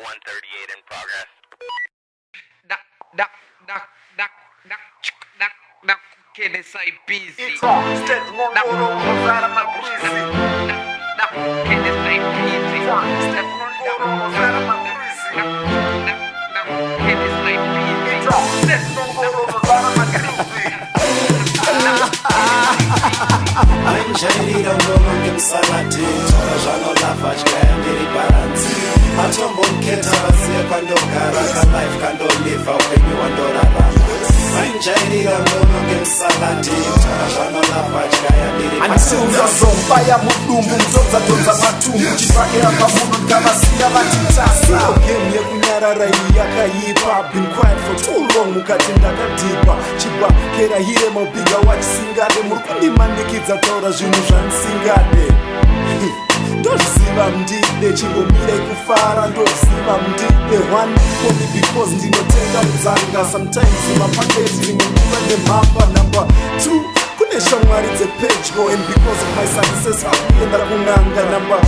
138 in progress. Kene sai busy. State Mongoro Mozara Mabrizi. Kene sai busy. State Mongoro Mozara Mabrizi. Kene sai busy. State Mongoro Mozara Mabrizi. Ainjairira ngoma ngemsalati Tokazvano lafa chikaya ndiri baranzi Atombomuketa vasiye kwandogara Kalife kandoliva upenyu wandorarama Ainjairira ngoma ngemsalati Tokazvano lafa chikaya ndiri baranzi Andisunga zomba ya mudumbu mzodza matumbu chitsvakira pamuno ndikavasiya vatitasa game yekunyarara iyi yakaipa been quiet for too long mukati ndakadhipa chibakera hire mabhiga wachisingade muri kundimanikidza taura zvinhu zvandisingade ndozviziva mndide chingomire kufara ndozviziva mndide one for me because ndinotenga mudzanga sometimes mapaketi rimwe nguva nemhamba number two kune shamwari dzepedyo and because of my success vakuenda kun'anga number 3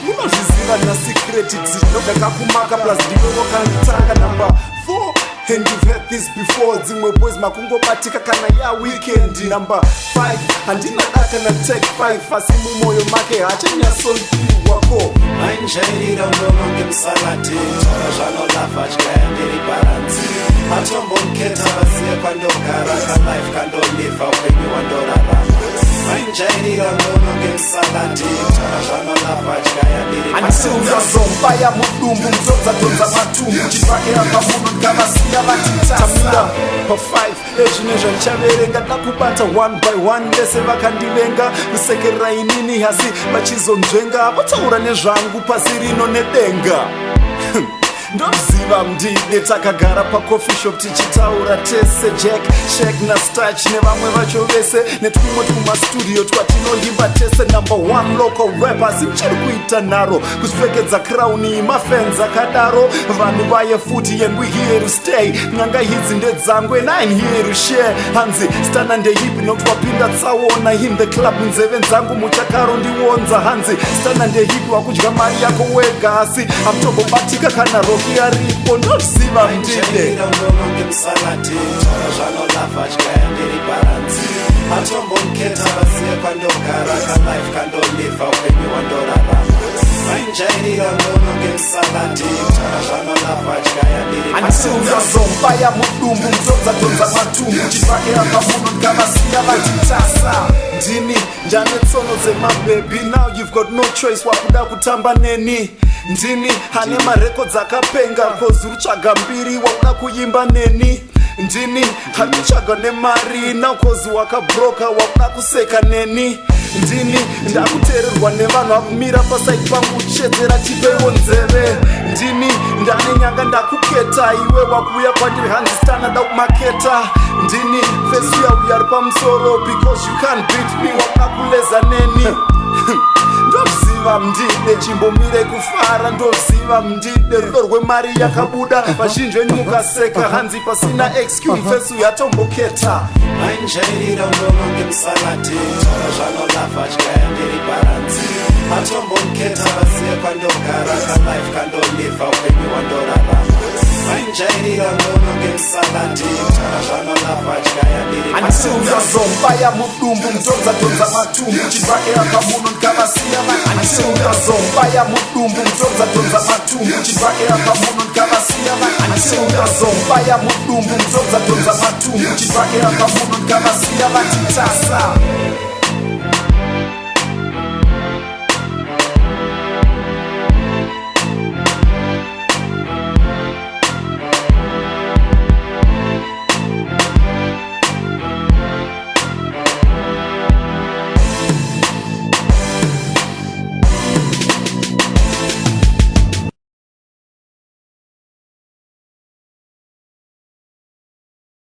munozviziva nasekreti ndakakumaka plus ndinookanditanga number 4 and you've heard this before dzimwe boys makungobatika kana ya weekend number 5 handina daka na take 5 asi mumoyo make hachanyasolipiwako Ainjairira ngoma ngemsalati Tokazvano lafa chikaya ndiri baranzi Atombomuketa vasiye kwandogara Kalife kandoliva upenyu wandorarama Ainjairira ngoma ngemsalati Tokazvano lafa chikaya ndiri baranzi Andisunga zomba ya mudumbu mzodza matumbu chitsvakira pamuno ndikavasiya vatitasa pa5 ezvinezvo ndichaverenga ndakubata 1 by 1 vese vakandivenga kusekerera inini asi vachizonzvenga votaura nezvangu pasi rino nedenga ndoziva mndide takagara pacoffee shop tichitaura tese jack shak nastach nevamwe vacho vese netwumwe twumastudio twatinoimba tese number 1 local rap asi muchiri kuita nharo kuzvipfekedza crown mafans akadaro vanhu vaye futi and we here to stay n'anga hidzi ndedzangu and I'm here to share hanzi stana ndehipi nokuti wapinda tsaona in the club nzeve dzangu muchakaro ndiwonza hanzi stana ndehipi wakudya mari yako wega asi amtombobatika kana roki yaripo ndoziva mndide Ainjairira ngoma ngemsalati Tokazvano lafa chikaya ndiri baranzi Atombomuketa vasiye kwandogara Kalife kandoliva upenyu wandorarama Ainjairira ngoma ngemsalati Tokazvano lafa chikaya ndiri baranzi Andisunga zomba ya mudumbu mzodza matumbu chitsvakira pamuno ndikavasiya vatitasa ndini ndane tsono dzemabhebi now you've got no choice wakuda kutamba neni ndini hane marekodzi akapenga kozi rutsvaga mbiri wakuda kuimba neni ndini handitsvaga nemari nakozi wakabroka wakuda kuseka neni ndini ndakuteererwa nevanhu vakumira pasaidi pangu uchedzera chipeiwo nzeve ndini ndane nyanga ndakuketa iwe wakuuya kwandiri hanzi standard akumaketa ndini fesu yauya ari pamusoro because you can't beat me wakuda kuleza neni ndoziva mndide chimbomire kufara ndoziva mndide rudo rwemari yakabuda vazhinji venyu mukaseka hanzi pasina excuse fesu yatomboketa Ainjairira ngoma ngemsalati Tokazvano lafa chikaya ndiri baranzi Atombomuketa vasiye kwandogara Kalife kandoliva upenyu wandorarama Ainjairira ngoma ngemsalati Tokazvano lafa chikaya ndiri baranzi Andisunga zomba ya mudumbu mzodza matumbu chitsvakira pamuno ndikavasiya Andisunga zomba ya mudumbu mzodza matumbu chitsvakira pamuno ndikavasiya Andisunga zomba ya mudumbu mzodza matumbu chitsvakira pamuno ndikavasiya vatitasa